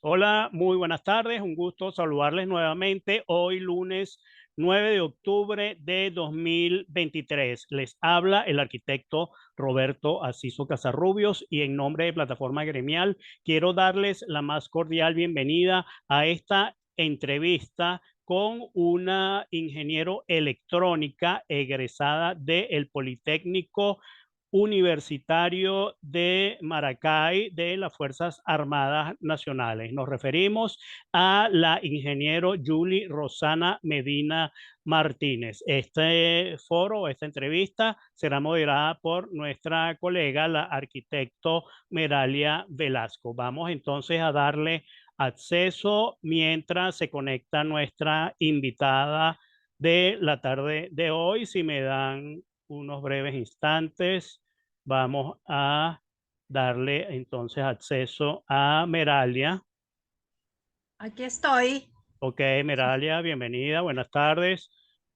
Hola, muy buenas tardes. Un gusto saludarles nuevamente. Hoy lunes 9 de octubre de 2023. Les habla el arquitecto Roberto Asiso Casarrubios y en nombre de Plataforma Gremial quiero darles la más cordial bienvenida a esta entrevista con una ingeniero electrónica egresada del Politécnico Universitario de Maracay de las Fuerzas Armadas Nacionales. Nos referimos a la ingeniero Julie Rosana Medina Martínez. Este foro, esta entrevista será moderada por nuestra colega, la arquitecto Meralia Velasco. Vamos entonces a darle acceso mientras se conecta nuestra invitada de la tarde de hoy. Si me dan unos breves instantes. Vamos a darle entonces acceso a Meralia. Aquí estoy. Ok, Meralia, bienvenida, buenas tardes.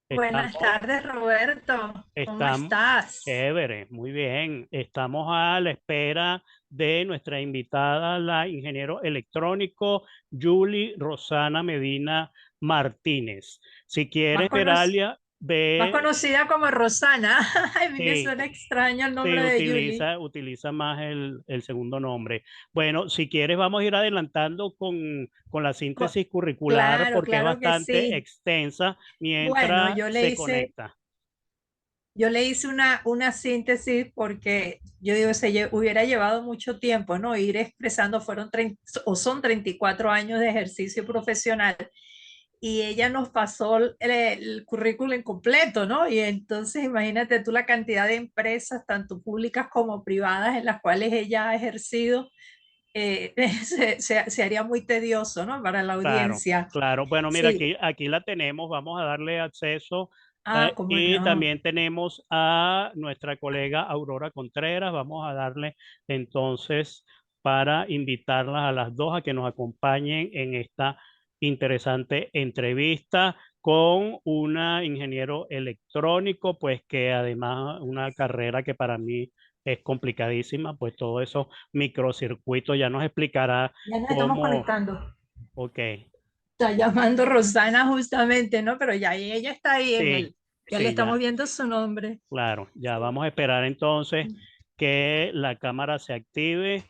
Buenas Estamos, tardes, Roberto. ¿Cómo estamos, estás? chévere, muy bien. Estamos a la espera de nuestra invitada, la ingeniero electrónico Julie Rosana Medina Martínez. Si Más, quieres, cono- Meralia, más ve, conocida como Rosana. A mí me sí, suena extraño el sí, nombre de Julie. utiliza más el segundo nombre. Bueno, si quieres, vamos a ir adelantando con la Co- síntesis curricular Claro, porque es claro que bastante sí. extensa Bueno, mientras se conecta. yo le hice una síntesis porque yo digo, hubiera llevado mucho tiempo, ¿no? Ir expresando, fueron 30, o son 34 años de ejercicio profesional y ella nos pasó el currículum completo, ¿no? Y entonces imagínate tú la cantidad de empresas, tanto públicas como privadas, en las cuales ella ha ejercido, se haría muy tedioso, ¿no? Para la Claro, audiencia. claro. Bueno, mira, Sí, aquí la tenemos. Vamos a darle acceso. cómo Y no. también tenemos a nuestra colega Aurora Contreras. Vamos a darle entonces para invitarlas a las dos a que nos acompañen en esta interesante entrevista con una ingeniero electrónico, pues que además una carrera que para mí es complicadísima, pues todos esos microcircuitos ya nos explicará Ya nos estamos cómo. conectando. Ok. Está llamando Rosana justamente, ¿no? Pero ya ella está ahí Sí, ya le sí, estamos ya, viendo su nombre. claro. Ya vamos a esperar entonces que la cámara se active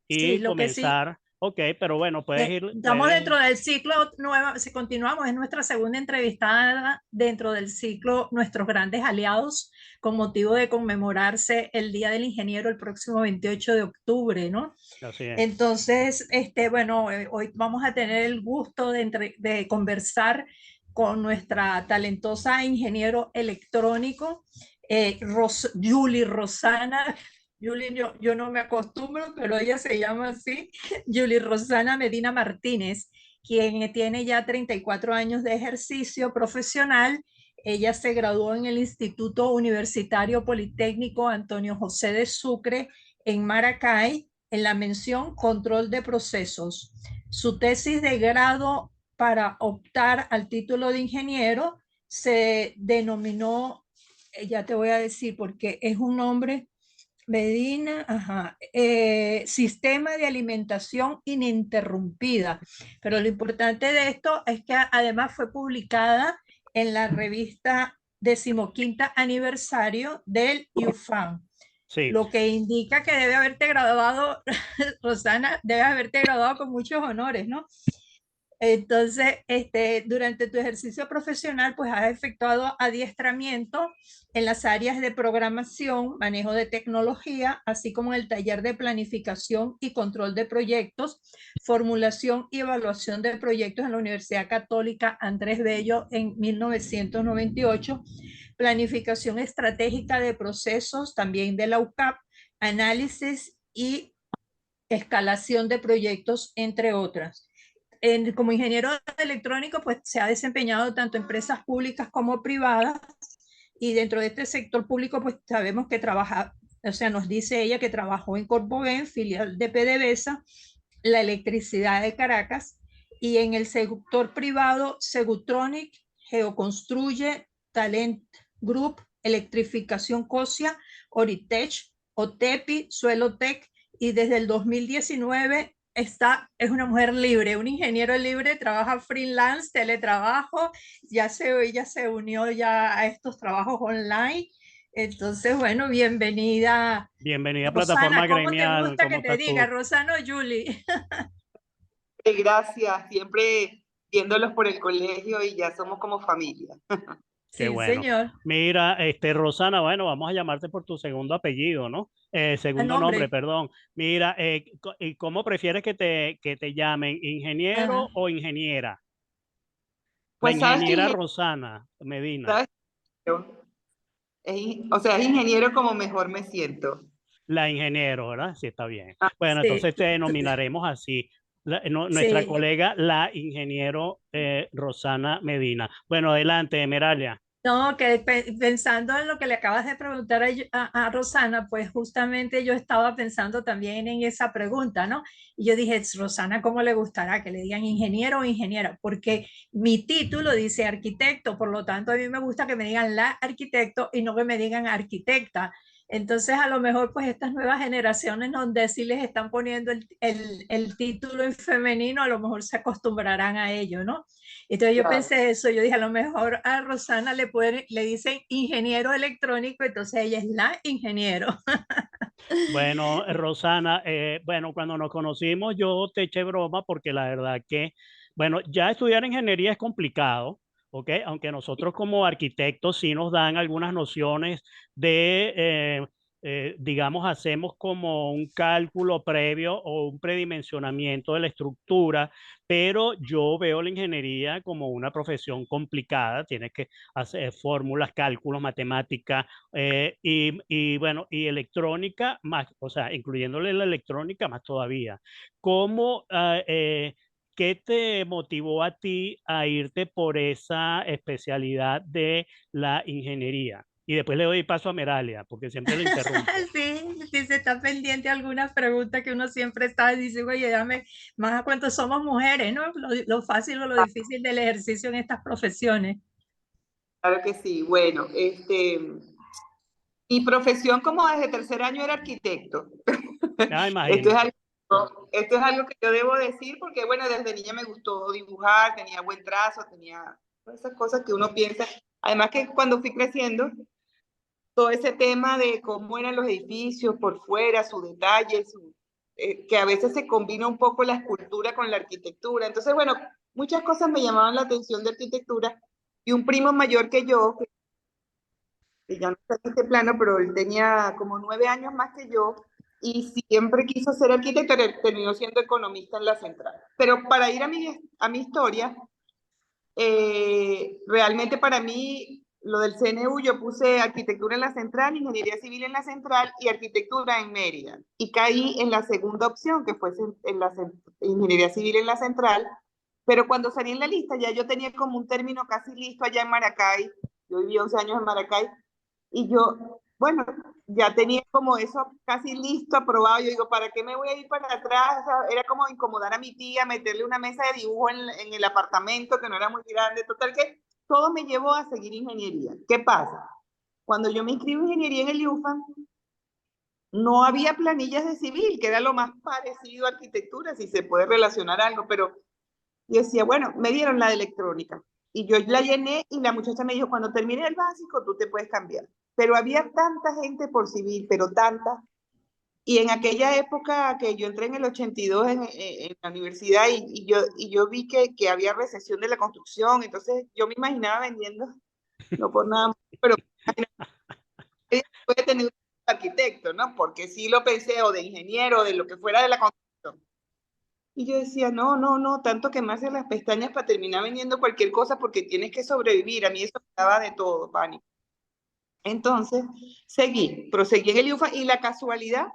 Sí, y lo que sí, comenzar. Ok, pero bueno, puedes ir, estamos puedes. dentro del ciclo nueva, si continuamos, es nuestra segunda entrevistada dentro del ciclo Nuestros Grandes Aliados, con motivo de conmemorarse el Día del Ingeniero el próximo 28 de octubre, ¿no? Así es. Entonces, bueno, hoy vamos a tener el gusto de conversar con nuestra talentosa ingeniero electrónico, Julie Rosana. Julie, yo no me acostumbro, pero ella se llama así, Julie Rosana Medina Martínez, quien tiene ya 34 años de ejercicio profesional. Ella se graduó en el Instituto Universitario Politécnico Antonio José de Sucre en Maracay en la mención control de procesos. Su tesis de grado para optar al título de ingeniero se denominó, ya te voy a decir porque es un nombre, Medina, ajá, sistema de alimentación ininterrumpida. Pero lo importante de esto es que además fue publicada en la revista 15º aniversario del UFAM, Sí, lo que indica que debe haberte graduado, Rosana, debe haberte graduado con muchos honores, ¿no? Entonces, durante tu ejercicio profesional, pues has efectuado adiestramiento en las áreas de programación, manejo de tecnología, así como en el taller de planificación y control de proyectos, formulación y evaluación de proyectos en la Universidad Católica Andrés Bello en 1998, planificación estratégica de procesos también de la UCAP, análisis y escalación de proyectos, entre otras. Como ingeniero electrónico, pues se ha desempeñado tanto en empresas públicas como privadas, y dentro de este sector público, pues sabemos que trabaja, o sea, nos dice ella que trabajó en Corpoven, filial de PDVSA, la electricidad de Caracas, y en el sector privado, Segutronic, Geoconstruye, Talent Group, Electrificación Cosia, Oritech, Otepi, Suelotec, y desde el 2019 es una mujer libre, un ingeniero libre, trabaja freelance, teletrabajo, ella se unió ya a estos trabajos online. Entonces, bueno, bienvenida, Bienvenida a Rosana. Plataforma ¿Cómo te Gremial, gusta ¿cómo que te estás diga, tú? Rosana o Julie? Gracias, siempre viéndolos por el colegio y ya somos como familia. Qué Sí, bueno. señor. Mira, Rosana, bueno, vamos a llamarte por tu segundo apellido, ¿no? A Segundo nombre, nombre. perdón. Mira, ¿y cómo prefieres que te llamen? ¿Ingeniero Ajá. o ingeniera? La Pues sabes que ingeniera Rosana Medina. sabes que o sea, es ingeniero como mejor me siento. La ingeniero, ¿verdad? Sí, está bien. Ah, Bueno, Sí, entonces te denominaremos así. Nuestra sí. colega, la ingeniero Rosana Medina. Bueno, adelante, Meralia. No, que pensando en lo que le acabas de preguntar a Rosana, pues justamente yo estaba pensando también en esa pregunta, ¿no? Y yo dije, Rosana, ¿cómo le gustará que le digan ingeniero o ingeniera? Porque mi título dice arquitecto, por lo tanto a mí me gusta que me digan la arquitecto y no que me digan arquitecta. Entonces, a lo mejor, pues estas nuevas generaciones donde sí les están poniendo el título en femenino, a lo mejor se acostumbrarán a ello, ¿no? Entonces yo claro. pensé eso, yo dije, a lo mejor a Rosana le dicen ingeniero electrónico, entonces ella es la ingeniero. Bueno, Rosana, bueno, cuando nos conocimos yo te eché broma porque la verdad que, bueno, ya estudiar ingeniería es complicado, ¿ok? Aunque nosotros como arquitectos sí nos dan algunas nociones de, digamos, hacemos como un cálculo previo o un predimensionamiento de la estructura, pero yo veo la ingeniería como una profesión complicada, tienes que hacer fórmulas, cálculos, matemáticas y bueno, y electrónica más, o sea, incluyéndole la electrónica más todavía. ¿Cómo, qué te motivó a ti a irte por esa especialidad de la ingeniería? Y después le doy paso a Meralia, porque siempre lo interrumpo. Sí, sí, se está pendiente algunas preguntas que uno siempre está diciendo, oye, dame más a cuánto somos mujeres, ¿no? Lo fácil o lo difícil del ejercicio en estas profesiones. Claro que sí. Bueno, mi profesión como desde tercer año era arquitecto. Ah, Esto es imagínate. esto es algo que yo debo decir porque, bueno, desde niña me gustó dibujar, tenía buen trazo, tenía todas esas cosas que uno piensa. Además que cuando fui creciendo, todo ese tema de cómo eran los edificios por fuera, su detalle, que a veces se combina un poco la escultura con la arquitectura. Entonces, bueno, muchas cosas me llamaban la atención de arquitectura y un primo mayor que yo, que ya no está en este plano, pero él tenía como 9 años más que yo y siempre quiso ser arquitecto, terminó siendo economista en la central. Pero para ir a mi historia, realmente para mí, lo del CNU, yo puse arquitectura en la central, ingeniería civil en la central y arquitectura en Mérida. Y caí en la segunda opción, que fue en la ingeniería civil en la central. Pero cuando salí en la lista, ya yo tenía como un término casi listo allá en Maracay. Yo viví 11 años en Maracay. Y yo, bueno, ya tenía como eso casi listo, aprobado. Yo digo, ¿para qué me voy a ir para atrás? O sea, era como incomodar a mi tía, meterle una mesa de dibujo en el apartamento que no era muy grande. Total que todo me llevó a seguir ingeniería. ¿Qué pasa? Cuando yo me inscribo en ingeniería en el UFAM, no había planillas de civil, que era lo más parecido a arquitectura, si se puede relacionar algo, pero yo decía, bueno, me dieron la de electrónica y yo la llené y la muchacha me dijo, cuando termine el básico, tú te puedes cambiar. Pero había tanta gente por civil, pero tanta. Y en aquella época que yo entré en el 82 en la universidad y yo vi que había recesión de la construcción, entonces yo me imaginaba vendiendo, no por nada más, pero puede tener un arquitecto, ¿no? Porque sí lo pensé, o de ingeniero, o de lo que fuera de la construcción. Y yo decía, no, no, no, tanto quemarse las pestañas para terminar vendiendo cualquier cosa porque tienes que sobrevivir. A mí eso me daba de todo, pánico. Entonces, proseguí en el IUFA y la casualidad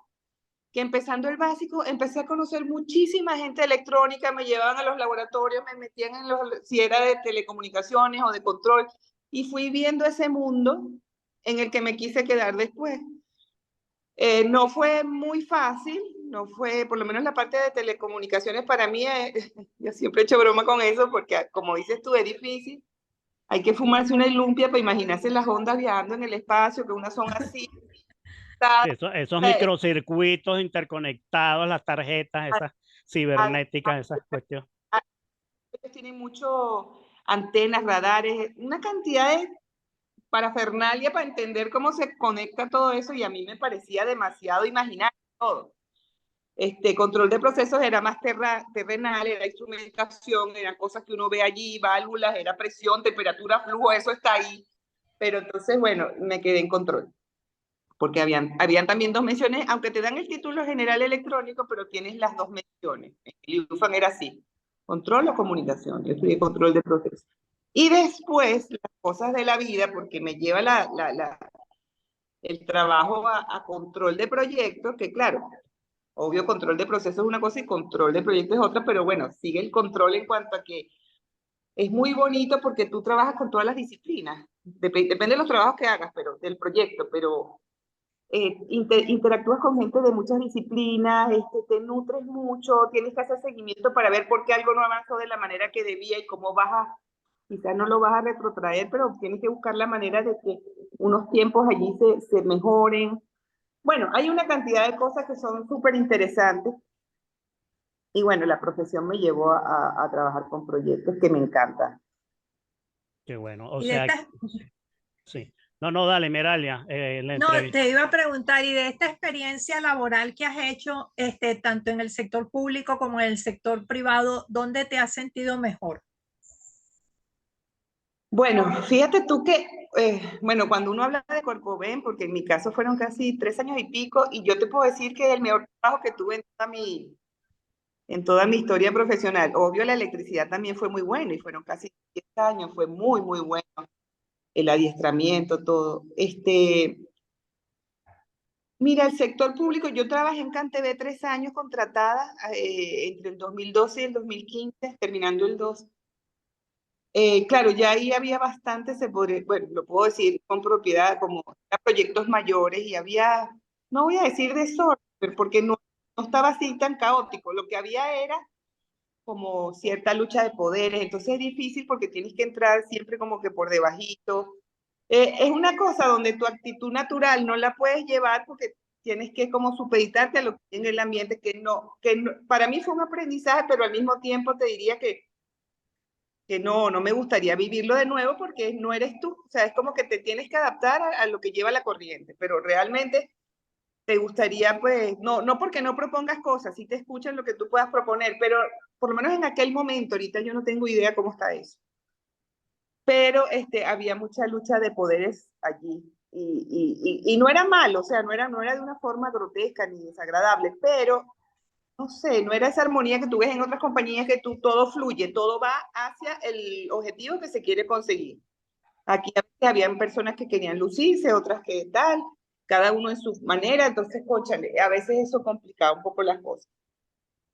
que empezando el básico, empecé a conocer muchísima gente electrónica, me llevaban a los laboratorios, me metían en los, si era de telecomunicaciones o de control, y fui viendo ese mundo en el que me quise quedar después. No fue muy fácil, no fue, por lo menos la parte de telecomunicaciones para mí, yo siempre he hecho broma con eso, porque como dices tú, es difícil. Hay que fumarse una lumpia para imaginarse las ondas viajando en el espacio, que unas son así. Esos microcircuitos interconectados, las tarjetas, esas cibernética, esas cuestiones. Ellos tienen mucho antenas, radares, una cantidad de parafernalia para entender cómo se conecta todo eso, y a mí me parecía demasiado imaginar todo. Control de procesos era más terrenal, era instrumentación, eran cosas que uno ve allí, válvulas, era presión, temperatura, flujo, eso está ahí. Pero entonces, bueno, me quedé en control. Porque habían también dos menciones, aunque te dan el título general electrónico, pero tienes las dos menciones. El UFAN era así, control o comunicación. Yo estudié control de procesos. Y después, las cosas de la vida, porque me lleva el trabajo a control de proyectos, que claro, obvio, control de procesos es una cosa y control de proyectos es otra, pero bueno, sigue el control en cuanto a que es muy bonito porque tú trabajas con todas las disciplinas. Depende de los trabajos que hagas, pero del proyecto, pero interactúas con gente de muchas disciplinas, te nutres mucho, tienes que hacer seguimiento para ver por qué algo no avanzó de la manera que debía y cómo quizás no lo vas a retrotraer, pero tienes que buscar la manera de que unos tiempos allí se mejoren. Bueno, hay una cantidad de cosas que son súper interesantes. Y bueno, la profesión me llevó a trabajar con proyectos que me encantan. Qué bueno. O Y de sea, estas- sí. No, dale, Meralia, la No, entrevista. te iba a preguntar, y de esta experiencia laboral que has hecho, tanto en el sector público como en el sector privado, ¿dónde te has sentido mejor? Bueno, fíjate tú que, bueno, cuando uno habla de Corcoven, porque en mi caso fueron casi 3 años y pico, y yo te puedo decir que es el mejor trabajo que tuve en toda mi historia profesional. Obvio, la electricidad también fue muy buena, y fueron casi 10 años, fue muy, muy bueno. El adiestramiento, todo. Mira, el sector público, yo trabajé en CanTV 3 años contratada entre el 2012 y el 2015, terminando el 2. Claro, ya ahí había bastante, bueno, lo puedo decir con propiedad, como proyectos mayores, y había, no voy a decir desorden, porque no estaba así tan caótico. Lo que había era como cierta lucha de poderes, entonces es difícil porque tienes que entrar siempre como que por debajito. Es una cosa donde tu actitud natural no la puedes llevar porque tienes que como supeditarte a lo que hay en el ambiente, que no, para mí fue un aprendizaje, pero al mismo tiempo te diría que no me gustaría vivirlo de nuevo porque no eres tú. O sea, es como que te tienes que adaptar a lo que lleva la corriente, pero realmente te gustaría, pues, no porque no propongas cosas, sí te escuchan lo que tú puedas proponer, pero por lo menos en aquel momento, ahorita yo no tengo idea cómo está eso. Pero había mucha lucha de poderes allí, y no era malo, o sea, no era de una forma grotesca ni desagradable, pero no sé, no era esa armonía que tú ves en otras compañías, que todo fluye, todo va hacia el objetivo que se quiere conseguir. Aquí habían personas que querían lucirse, otras que tal, cada uno en su manera, entonces, cónchale, a veces eso complicaba un poco las cosas.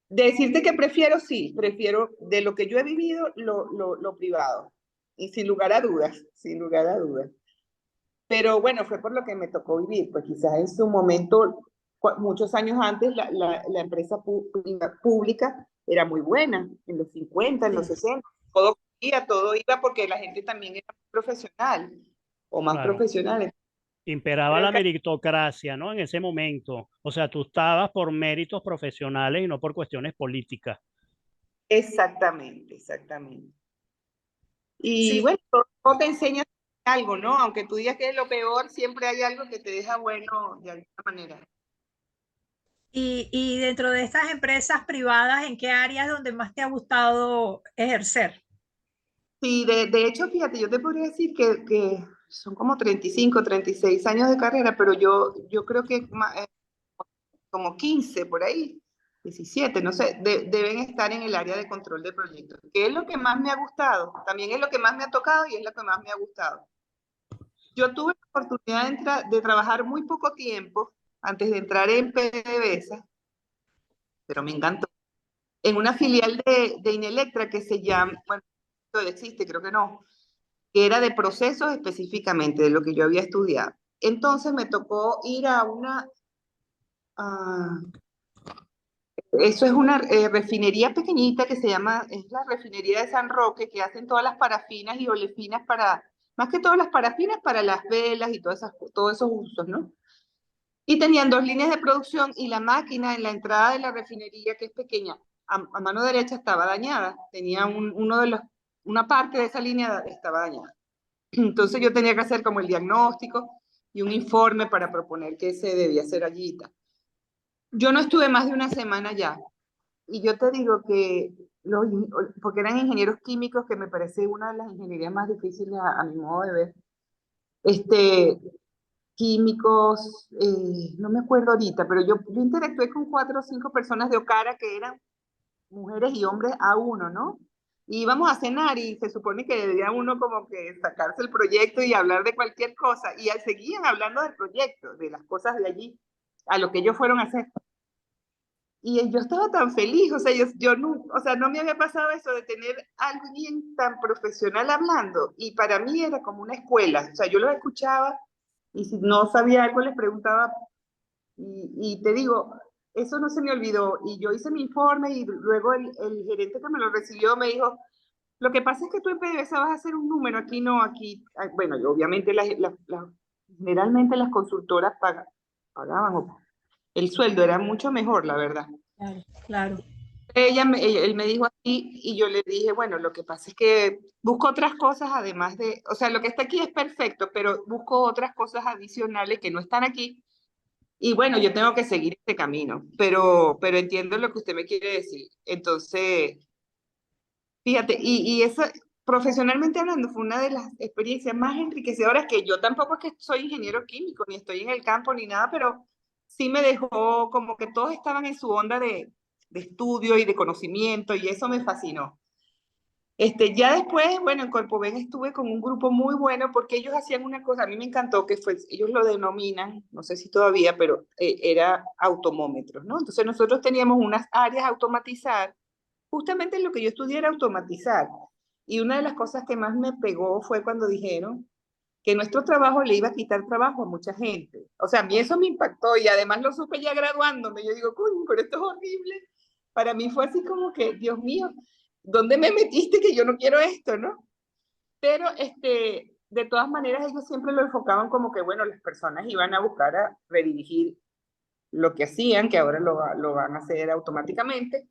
Decirte que prefiero, sí, prefiero de lo que yo he vivido, lo privado, y sin lugar a dudas, sin lugar a dudas. Pero bueno, fue por lo que me tocó vivir, pues quizás en su momento, muchos años antes, la empresa pública era muy buena, en los 50, en los 60, todo iba porque la gente también era profesional, o más Claro. profesional. Imperaba la meritocracia, ¿no? En ese momento. O sea, tú estabas por méritos profesionales y no por cuestiones políticas. Exactamente, exactamente. Y Sí, bueno, todo te enseña algo, ¿no? Aunque tú digas que es lo peor, siempre hay algo que te deja bueno de alguna manera. y dentro de estas empresas privadas, ¿en qué áreas donde más te ha gustado ejercer? Sí, de hecho, fíjate, yo te podría decir que son como 35, 36 años de carrera, pero yo creo que como 15 por ahí, 17, no sé, deben estar en el área de control de proyectos, que es lo que más me ha gustado, también es lo que más me ha tocado y es lo que más me ha gustado. Yo tuve la oportunidad de trabajar muy poco tiempo antes de entrar en PDVSA, pero me encantó, en una filial de Inelectra que se llama, bueno, todavía existe, creo que no, que era de procesos específicamente, de lo que yo había estudiado. Entonces me tocó ir a eso es una refinería pequeñita que se llama, es la refinería de San Roque, que hacen todas las parafinas y olefinas más que todas las parafinas para las velas y todos esos usos, ¿no? Y tenían 2 líneas de producción y la máquina en la entrada de la refinería, que es pequeña, a mano derecha estaba dañada, tenía una parte de esa línea estaba dañada. Entonces yo tenía que hacer como el diagnóstico y un informe para proponer qué se debía hacer allí. Yo no estuve más de una semana ya, y yo te digo que, porque eran ingenieros químicos, que me parece una de las ingenierías más difíciles a mi modo de ver, químicos, no me acuerdo ahorita, pero yo interactué con 4 o 5 personas de Ocara que eran mujeres y hombres a uno, ¿no? Y íbamos a cenar y se supone que debía uno como que sacarse el proyecto y hablar de cualquier cosa, y seguían hablando del proyecto, de las cosas de allí, a lo que ellos fueron a hacer. Y yo estaba tan feliz, o sea, yo no, o sea, no me había pasado eso de tener a alguien tan profesional hablando, y para mí era como una escuela, o sea, yo los escuchaba, y si no sabía algo les preguntaba, y te digo, eso no se me olvidó, y yo hice mi informe, y luego el gerente que me lo recibió me dijo, lo que pasa es que tú en PDVSA vas a hacer un número, aquí no, aquí, bueno, y obviamente generalmente las consultoras pagaban, el sueldo era mucho mejor, la verdad. Claro, claro. Él me dijo así, y yo le dije, bueno, lo que pasa es que busco otras cosas además de, o sea, lo que está aquí es perfecto, pero busco otras cosas adicionales que no están aquí, y bueno, yo tengo que seguir este camino, pero entiendo lo que usted me quiere decir. Entonces, fíjate, y eso, profesionalmente hablando, fue una de las experiencias más enriquecedoras, que yo tampoco es que soy ingeniero químico, ni estoy en el campo, ni nada, pero sí me dejó como que todos estaban en su onda de estudio y de conocimiento, y eso me fascinó. Ya después, bueno, en Corpoven estuve con un grupo muy bueno, porque ellos hacían una cosa, a mí me encantó, que fue, ellos lo denominan, no sé si todavía, pero era automómetros, ¿no? Entonces nosotros teníamos unas áreas a automatizar. Justamente lo que yo estudié era automatizar. Y una de las cosas que más me pegó fue cuando dijeron que nuestro trabajo le iba a quitar trabajo a mucha gente. O sea, a mí eso me impactó, y además lo supe ya graduándome. Yo digo, coño, pero esto es horrible. Para mí fue así como que, Dios mío, ¿dónde me metiste que yo no quiero esto, no? Pero de todas maneras ellos siempre lo enfocaban como que, bueno, las personas iban a buscar a redirigir lo que hacían, que ahora lo van a hacer automáticamente.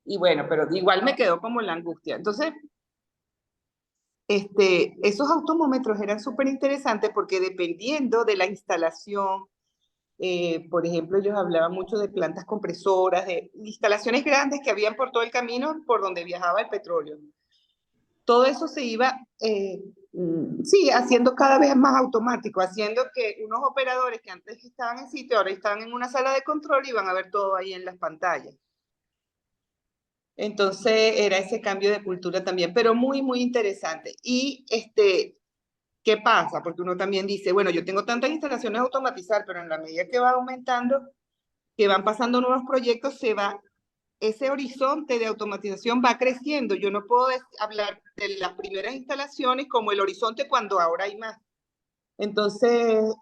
Y bueno, pero igual me quedó como la angustia. Entonces, esos automómetros eran súper interesantes, porque dependiendo de la instalación, por ejemplo, ellos hablaban mucho de plantas compresoras, de instalaciones grandes que habían por todo el camino por donde viajaba el petróleo. Todo eso se iba, sí, haciendo cada vez más automático, haciendo que unos operadores que antes estaban en sitio, ahora estaban en una sala de control y van a ver todo ahí en las pantallas. Entonces era ese cambio de cultura también, pero muy, muy interesante. Y ¿qué pasa? Porque uno también dice, bueno, yo tengo tantas instalaciones a automatizar, pero en la medida que va aumentando, que van pasando nuevos proyectos, ese horizonte de automatización va creciendo. Yo no puedo hablar de las primeras instalaciones como el horizonte cuando ahora hay más. Entonces,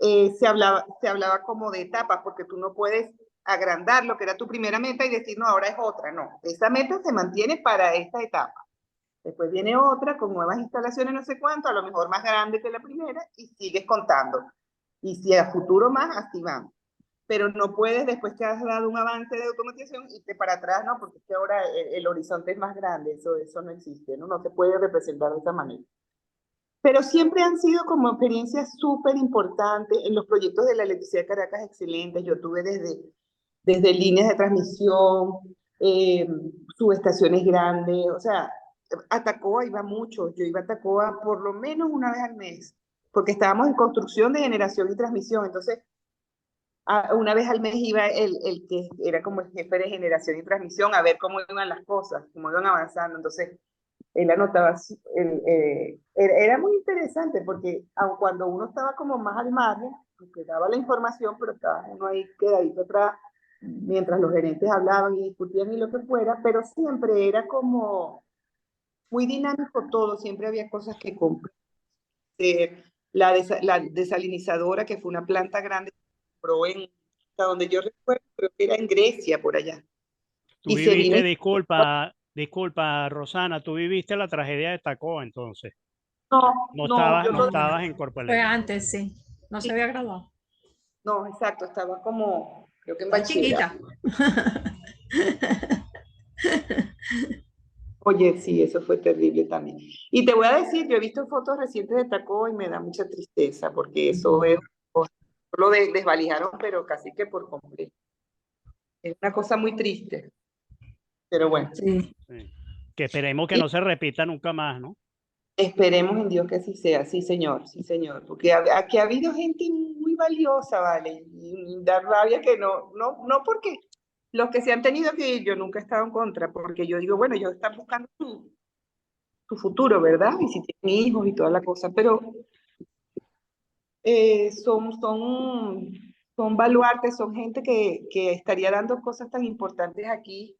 se hablaba como de etapas, porque tú no puedes agrandar lo que era tu primera meta y decir, no, ahora es otra. No, esa meta se mantiene para esta etapa. Después viene otra con nuevas instalaciones, no sé cuánto, a lo mejor más grande que la primera, y sigues contando. Y si a futuro más, así vamos. Pero no puedes, después que has dado un avance de automatización, irte para atrás, ¿no? Porque es que ahora el horizonte es más grande, eso no existe, ¿no? No se puede representar de esa manera. Pero siempre han sido como experiencias súper importantes. En los proyectos de la electricidad de Caracas, excelentes. Yo tuve desde líneas de transmisión, subestaciones grandes, o sea, a Tacoa iba mucho. Yo iba a Tacoa por lo menos una vez al mes, porque estábamos en construcción de generación y transmisión. Entonces, una vez al mes iba el que era como el jefe de generación y transmisión a ver cómo iban las cosas, cómo iban avanzando. Entonces, él anotaba, era muy interesante, porque aun cuando uno estaba como más al margen, porque daba la información, pero estaba uno ahí quedadito atrás, mientras los gerentes hablaban y discutían y lo que fuera, pero siempre era como muy dinámico todo, siempre había cosas que comprar. La desalinizadora, que fue una planta grande, compró hasta donde yo recuerdo, creo que era en Grecia, por allá. Tú Y se vino. viviste, disculpa, Rosana, tú viviste la tragedia de Tacoa, entonces. No estabas en Corpoelec. Fue antes, sí. No se había graduado. No, exacto, estaba como, creo que en Está bachillerato. chiquita. Oye, sí, eso fue terrible también. Y te voy a decir, yo he visto fotos recientes de Tacó y me da mucha tristeza porque eso es, desvalijaron, pero casi que por completo. Es una cosa muy triste, pero bueno. Sí. Sí. Que esperemos que Y no se repita nunca más, ¿no? esperemos en Dios que así sea, sí señor, porque aquí ha habido gente muy valiosa, ¿vale? Y da rabia que no porque los que se han tenido que ir, yo nunca he estado en contra, porque yo digo, bueno, ellos están buscando su futuro, ¿verdad? Y si tienen hijos y toda la cosa, pero son baluartes, son gente que estaría dando cosas tan importantes aquí.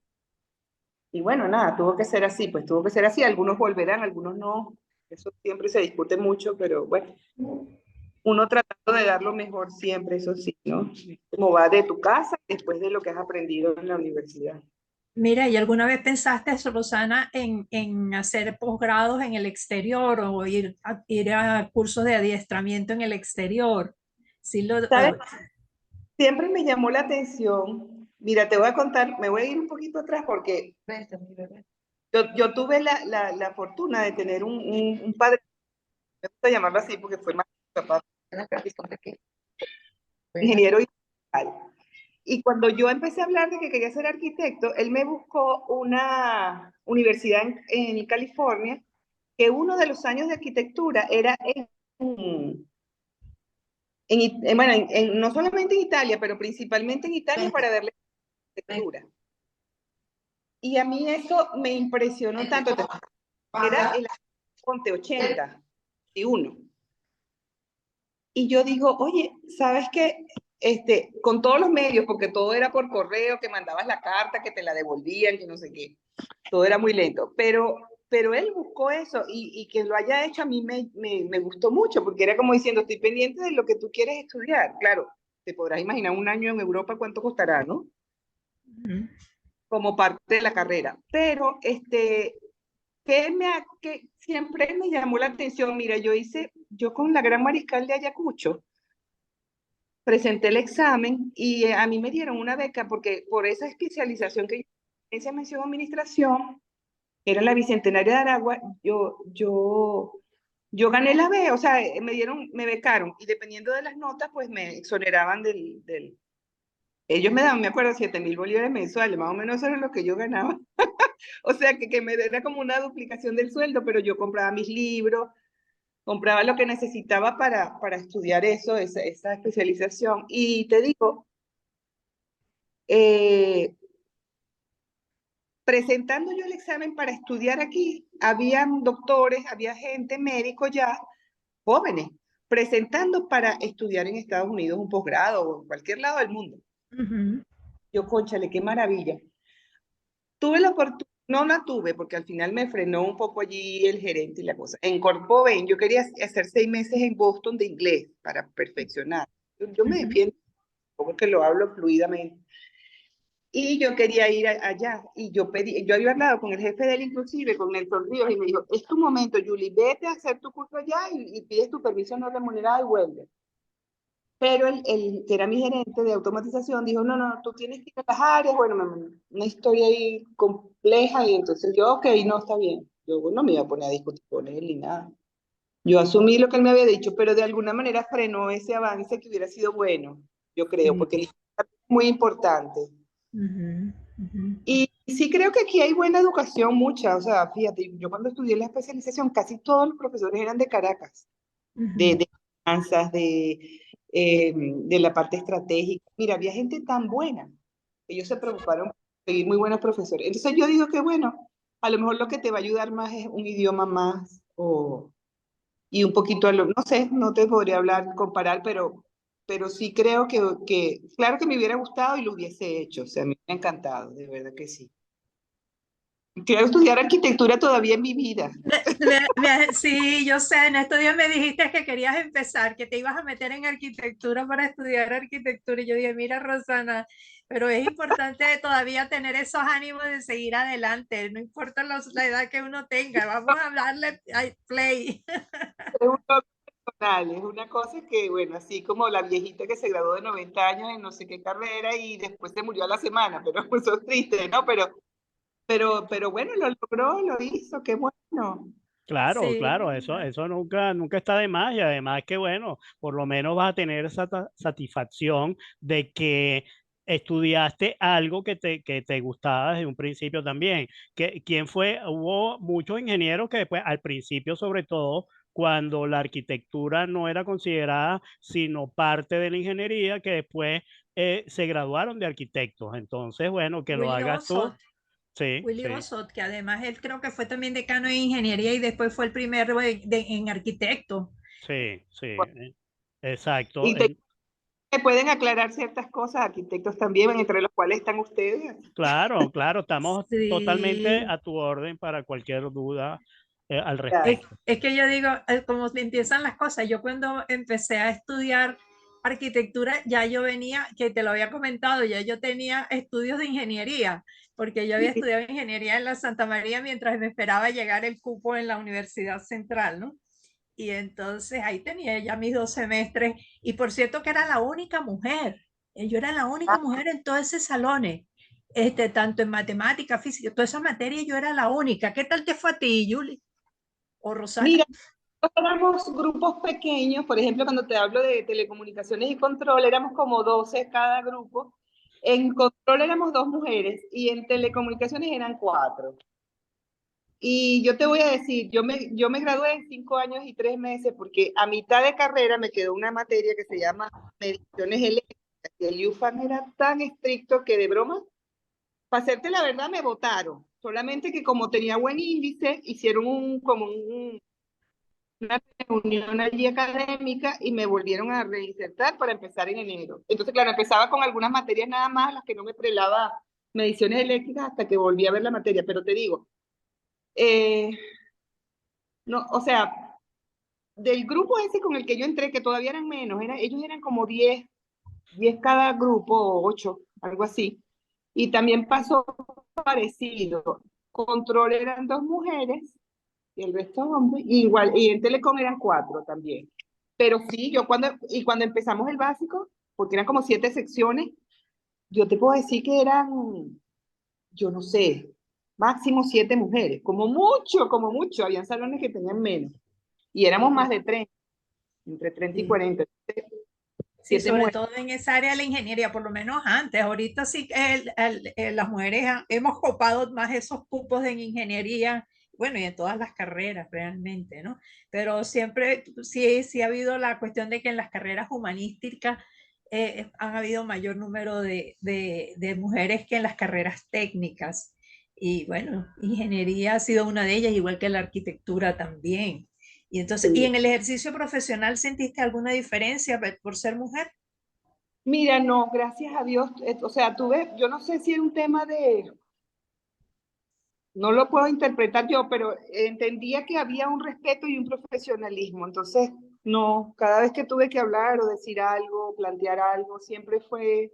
Y bueno, nada, tuvo que ser así, pues tuvo que ser así. Algunos volverán, algunos no. Eso siempre se discute mucho, pero bueno, uno tratando de dar lo mejor siempre, eso sí, ¿no? Como va de tu casa después de lo que has aprendido en la universidad. Mira, ¿y alguna vez pensaste, Rosana, en hacer posgrados en el exterior o ir a cursos de adiestramiento en el exterior? Sí, ¿Sabes? Siempre me llamó la atención. Mira, te voy a contar, me voy a ir un poquito atrás porque yo tuve la fortuna de tener un padre, me gusta llamarlo así porque fue más que mi papá, ingeniero industrial. Y cuando yo empecé a hablar de que quería ser arquitecto, él me buscó una universidad en California, que uno de los años de arquitectura era bueno, no solamente en Italia, pero principalmente en Italia para ver la arquitectura. Y a mí eso me impresionó tanto. Era el Ponte 80 y uno. Y yo digo, oye, ¿sabes qué? Con todos los medios, porque todo era por correo, que mandabas la carta, que te la devolvían, que no sé qué. Todo era muy lento. Pero él buscó eso y que lo haya hecho a mí me gustó mucho, porque era como diciendo, estoy pendiente de lo que tú quieres estudiar. Claro, te podrás imaginar un año en Europa cuánto costará, ¿no? Como parte de la carrera. Pero que siempre me llamó la atención, mira, yo con la Gran Mariscal de Ayacucho, presenté el examen y a mí me dieron una beca porque por esa especialización que yo en esa mención administración, era la Bicentenaria de Aragua, yo gané la B, o sea, me becaron y dependiendo de las notas, pues me exoneraban ellos me daban, me acuerdo, 7.000 bolívares mensuales, más o menos eso era lo que yo ganaba. O sea, que me era como una duplicación del sueldo, pero yo compraba mis libros, compraba lo que necesitaba para estudiar eso, esa especialización. Y te digo, presentando yo el examen para estudiar aquí, habían doctores, había gente, médicos ya, jóvenes, presentando para estudiar en Estados Unidos un posgrado o en cualquier lado del mundo. Yo, cónchale, qué maravilla. Tuve la oportunidad, no la tuve, porque al final me frenó un poco allí el gerente y la cosa. En Corpoven, yo quería hacer 6 meses en Boston de inglés para perfeccionar. Yo me defiendo, porque lo hablo fluidamente. Y yo quería ir allá, y yo había hablado con el jefe de él, inclusive, con Nelson Ríos, y me dijo, es tu momento, Julie, vete a hacer tu curso allá y pides tu permiso no remunerado y vuelve. Pero el que era mi gerente de automatización dijo, no, tú tienes que ir a las áreas, bueno, una historia ahí compleja, y entonces yo, ok, no, está bien. Yo no me iba a poner a discutir con él ni nada. Yo asumí lo que él me había dicho, pero de alguna manera frenó ese avance que hubiera sido bueno, yo creo, porque es muy importante. Y sí creo que aquí hay buena educación, mucha, o sea, fíjate, yo cuando estudié la especialización, casi todos los profesores eran de Caracas, de finanzas, de la parte estratégica. Mira, había gente tan buena, ellos se preocuparon por conseguir muy buenos profesores. Entonces yo digo que bueno, a lo mejor lo que te va a ayudar más es un idioma más, y un poquito, no sé, no te podría hablar, comparar, pero sí creo claro que me hubiera gustado y lo hubiese hecho, o sea, me hubiera encantado, de verdad que sí. Quiero estudiar arquitectura todavía en mi vida. Sí, yo sé, en estos días me dijiste que querías empezar, que te ibas a meter en arquitectura para estudiar arquitectura. Y yo dije, mira, Rosana, pero es importante todavía tener esos ánimos de seguir adelante, no importa la edad que uno tenga, vamos a hablarle play. Es un logro personal, es una cosa que, bueno, así como la viejita que se graduó de 90 años en no sé qué carrera y después se murió a la semana, pero pues eso es triste, ¿no? Pero pero bueno, lo logró, lo hizo, qué bueno. Claro, Sí. claro, eso nunca está de más y además que bueno, por lo menos vas a tener esa satisfacción de que estudiaste algo que te gustaba desde un principio también. ¿Quién fue? Hubo muchos ingenieros que después, al principio sobre todo, cuando la arquitectura no era considerada sino parte de la ingeniería, que después se graduaron de arquitectos. Entonces, bueno, que lo Willy hagas Bossot, tú, sí, Willy sí, Bossot, que además él creo que fue también decano en ingeniería y después fue el primero en arquitecto. sí, sí, exacto. Y te pueden aclarar ciertas cosas, arquitectos también, entre los cuales están ustedes. Claro, claro, estamos totalmente Sí. a tu orden para cualquier duda al Gracias. respecto. Es que yo digo, como empiezan las cosas, yo cuando empecé a estudiar arquitectura, ya yo venía, que te lo había comentado, ya yo tenía estudios de ingeniería, porque yo había estudiado ingeniería en la Santa María mientras me esperaba llegar el cupo en la Universidad Central, ¿no? Y entonces ahí tenía ya mis 2 semestres, y por cierto que era la única mujer, yo era la única mujer en todos esos salones, tanto en matemática, física, todas esas materias yo era la única. ¿Qué tal te fue a ti, Julie? ¿O Rosana? Mira, éramos grupos pequeños, por ejemplo, cuando te hablo de telecomunicaciones y control, éramos como 12 cada grupo. En control éramos 2 mujeres y en telecomunicaciones eran 4. Y yo te voy a decir, yo me gradué en 5 años y 3 meses porque a mitad de carrera me quedó una materia que se llama mediciones eléctricas y el UFAN era tan estricto que de broma, para hacerte la verdad, me votaron. Solamente que como tenía buen índice, hicieron una reunión allí académica y me volvieron a reinsertar para empezar en enero. Entonces, claro, empezaba con algunas materias nada más, las que no me prelaba mediciones eléctricas hasta que volví a ver la materia. Pero te digo, no, o sea, del grupo ese con el que yo entré, que todavía eran menos, ellos eran como 10 cada grupo, o 8, algo así. Y también pasó parecido. Control eran 2 mujeres y el resto hombres. Y igual, y en Telecom eran 4 también. Pero sí, cuando empezamos el básico, porque eran como 7 secciones, yo te puedo decir que eran, yo no sé, máximo 7 mujeres, como mucho, habían salones que tenían menos. Y éramos más de 30, entre 30 y Sí. 40. Sí, 7 sobre mujeres. todo en esa área de la ingeniería, por lo menos antes. Ahorita sí que las mujeres hemos copado más esos cupos en ingeniería, bueno, y en todas las carreras realmente, ¿no? Pero siempre sí ha habido la cuestión de que en las carreras humanísticas han habido mayor número de mujeres que en las carreras técnicas. Y bueno, ingeniería ha sido una de ellas, igual que la arquitectura también. Y entonces, ¿y Sí. en el ejercicio profesional sentiste alguna diferencia por ser mujer? Mira, no, gracias a Dios, o sea, tuve, yo no sé si era un tema de, no lo puedo interpretar yo, pero entendía que había un respeto y un profesionalismo. Entonces, no, cada vez que tuve que hablar o decir algo, plantear algo, siempre fui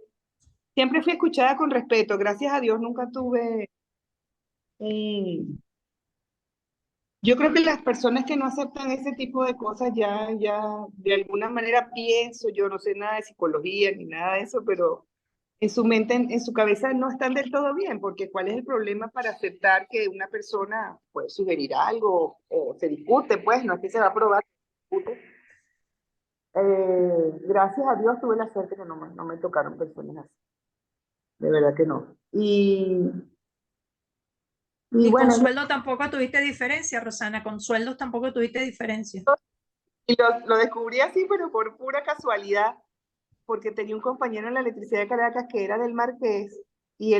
escuchada con respeto. Gracias a Dios nunca tuve un... Yo creo que las personas que no aceptan ese tipo de cosas ya de alguna manera pienso, yo no sé nada de psicología ni nada de eso, pero en su mente, en su cabeza no están del todo bien, porque ¿cuál es el problema para aceptar que una persona puede sugerir algo o se discute? Pues no es que se va a probar, se discute. Gracias a Dios tuve la suerte que no me tocaron personas así, de verdad que no. Y Y con bueno, sueldo tampoco tuviste diferencia, Rosana, con sueldos tampoco tuviste diferencia. y lo descubrí así, pero por pura casualidad, porque tenía un compañero en la electricidad de Caracas que era del Marqués, y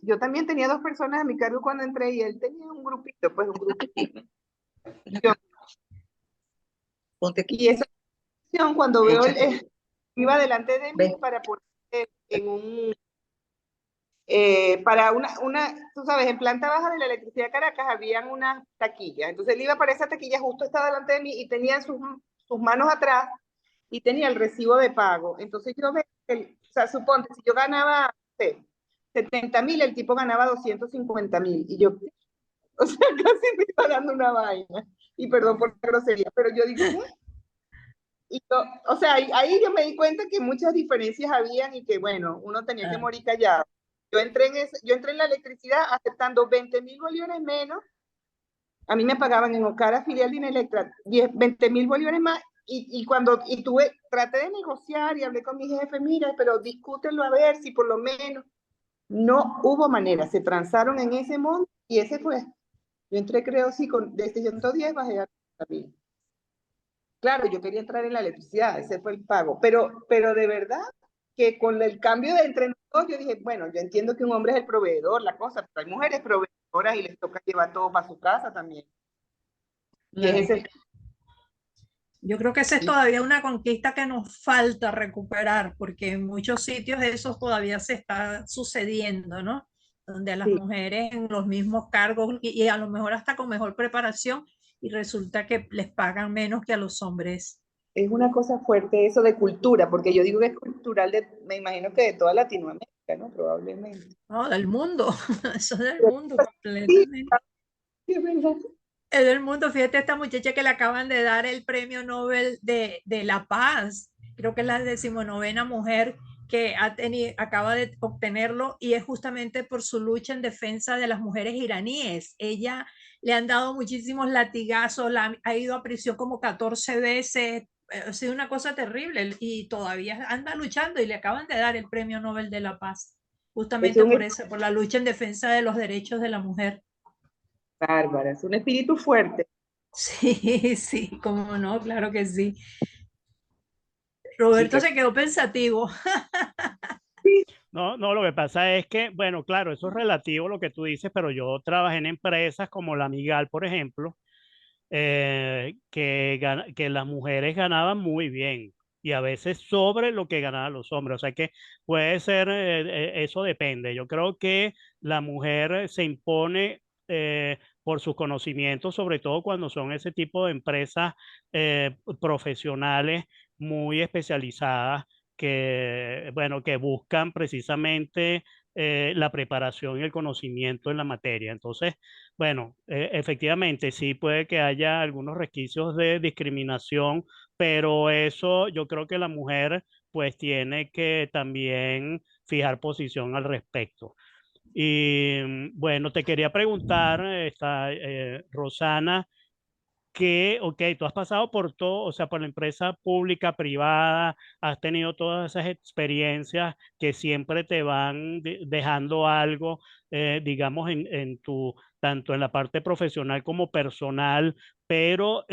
yo también tenía 2 personas a mi cargo cuando entré, y él tenía un grupito, pues un grupito. Y esa opción, cuando veo iba delante de mí para poner en para tú sabes, en planta baja de la electricidad de Caracas habían unas taquillas. Entonces él iba para esa taquilla, justo estaba delante de mí y tenía sus manos atrás y tenía el recibo de pago. Entonces yo veo o sea, suponte, si yo ganaba, no sé, 70.000, el tipo ganaba 250.000. Y yo, o sea, casi me iba dando una vaina. Y perdón por la grosería, pero yo digo, ¿qué? Y yo, o sea, ahí yo me di cuenta que muchas diferencias habían y que, bueno, uno tenía que morir callado. Yo entré en la electricidad aceptando 20.000 bolívares menos. A mí me pagaban en Ocara, filial de Inelectra, 20.000 bolívares más. Traté de negociar y hablé con mi jefe, mira, pero discútenlo a ver si por lo menos. No hubo manera, se transaron en ese monto y ese fue. Yo entré, creo, sí, de 110 bajé a 30.000. Claro, yo quería entrar en la electricidad, ese fue el pago, pero de verdad que con el cambio de entre nosotros, yo dije, bueno, yo entiendo que un hombre es el proveedor, la cosa, pero hay mujeres proveedoras y les toca llevar todo para su casa también. Claro. Y ese Yo creo que esa es todavía una conquista que nos falta recuperar, porque en muchos sitios eso todavía se está sucediendo, ¿no? Donde a las mujeres en los mismos cargos y a lo mejor hasta con mejor preparación y resulta que les pagan menos que a los hombres. es una cosa fuerte eso de cultura, porque yo digo que es cultural, me imagino que de toda Latinoamérica, ¿no? Probablemente. No, del mundo, eso es del mundo Sí, completamente. sí, es verdad. Es del mundo, fíjate esta muchacha que le acaban de dar el premio Nobel de la Paz, creo que es la 19ª mujer que acaba de obtenerlo y es justamente por su lucha en defensa de las mujeres iraníes. Ella le han dado muchísimos latigazos, ha ido a prisión como 14 veces, ha sido una cosa terrible y todavía anda luchando y le acaban de dar el premio Nobel de la Paz, justamente por eso, por la lucha en defensa de los derechos de la mujer. Bárbara, es un espíritu fuerte. Sí, sí, cómo no, claro que sí. Sí, Roberto se quedó pensativo. No, no, lo que pasa es que, bueno, claro, eso es relativo a lo que tú dices, pero yo trabajé en empresas como la Migal, por ejemplo, que las mujeres ganaban muy bien y a veces sobre lo que ganaban los hombres. O sea que puede ser, eso depende. Yo creo que la mujer se impone por sus conocimientos, sobre todo cuando son ese tipo de empresas profesionales muy especializadas que, bueno, que buscan precisamente la preparación y el conocimiento en la materia. Entonces, bueno, efectivamente, sí puede que haya algunos resquicios de discriminación, pero eso yo creo que la mujer pues tiene que también fijar posición al respecto. Y bueno, te quería preguntar, Rosana, que, ok, tú has pasado por todo, o sea, por la empresa pública, privada, has tenido todas esas experiencias que siempre te van dejando algo, digamos, en tu, tanto en la parte profesional como personal, pero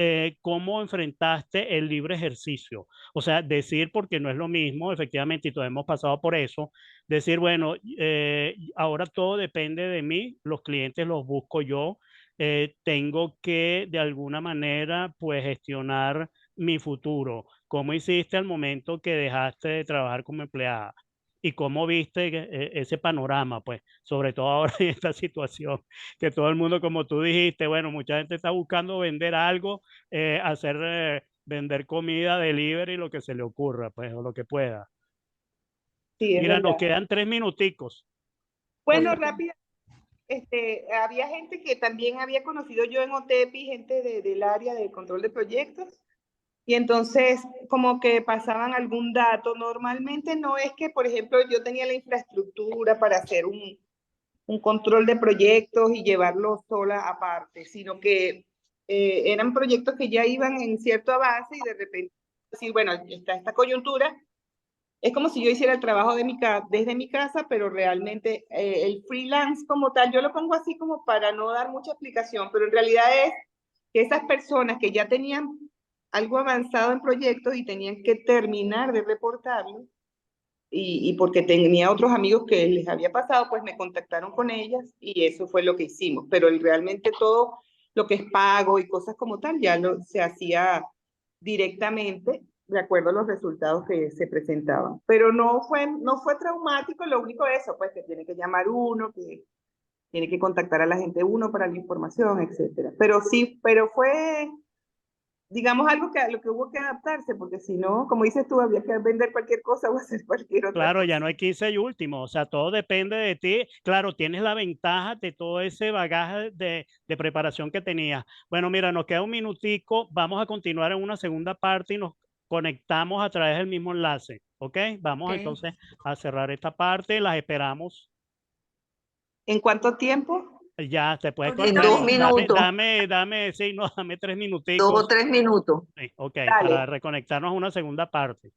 ¿cómo enfrentaste el libre ejercicio? O sea, decir, porque no es lo mismo, efectivamente, y todos hemos pasado por eso, decir, bueno, ahora todo depende de mí, los clientes los busco yo, tengo que de alguna manera pues gestionar mi futuro. ¿Cómo hiciste al momento que dejaste de trabajar como empleada? ¿Y cómo viste ese panorama, pues, sobre todo ahora en esta situación, que todo el mundo, como tú dijiste, bueno, mucha gente está buscando vender algo, vender comida, delivery, lo que se le ocurra, pues, o lo que pueda. Sí, es Mira, nos verdad. quedan 3 minuticos. Bueno, rápido. Había gente que también había conocido yo en OTEPI, gente del área de control de proyectos, y entonces como que pasaban algún dato. Normalmente no es que, por ejemplo, yo tenía la infraestructura para hacer un control de proyectos y llevarlo sola aparte, sino que eran proyectos que ya iban en cierto avance y de repente decir, bueno, está esta coyuntura. Es como si yo hiciera el trabajo desde mi casa, pero realmente el freelance como tal, yo lo pongo así como para no dar mucha explicación, pero en realidad es que esas personas que ya tenían algo avanzado en proyectos y tenían que terminar de reportarlo, y porque tenía otros amigos que les había pasado, pues me contactaron con ellas y eso fue lo que hicimos. Pero realmente todo lo que es pago y cosas como tal ya se hacía directamente de acuerdo a los resultados que se presentaban. Pero no fue traumático, lo único eso, pues que tiene que llamar uno, que tiene que contactar a la gente uno para la información, etcétera. Pero sí, pero fue, digamos, algo que a lo que hubo que adaptarse, porque si no, como dices tú, había que vender cualquier cosa o hacer cualquier otra Claro, cosa. ya no hay 15 y último, o sea, todo depende de ti. Claro, tienes la ventaja de todo ese bagaje de preparación que tenías. Bueno, mira, nos queda un minutico, vamos a continuar en una segunda parte y nos conectamos a través del mismo enlace, ¿ok? Vamos Okay. entonces a cerrar esta parte, las esperamos. ¿En cuánto tiempo? Ya, te puedes En cortar. 2 minutos. Sí, no, dame 3 2 o minuticos. 3 minutos. Sí, ok, Dale. para reconectarnos a una segunda parte.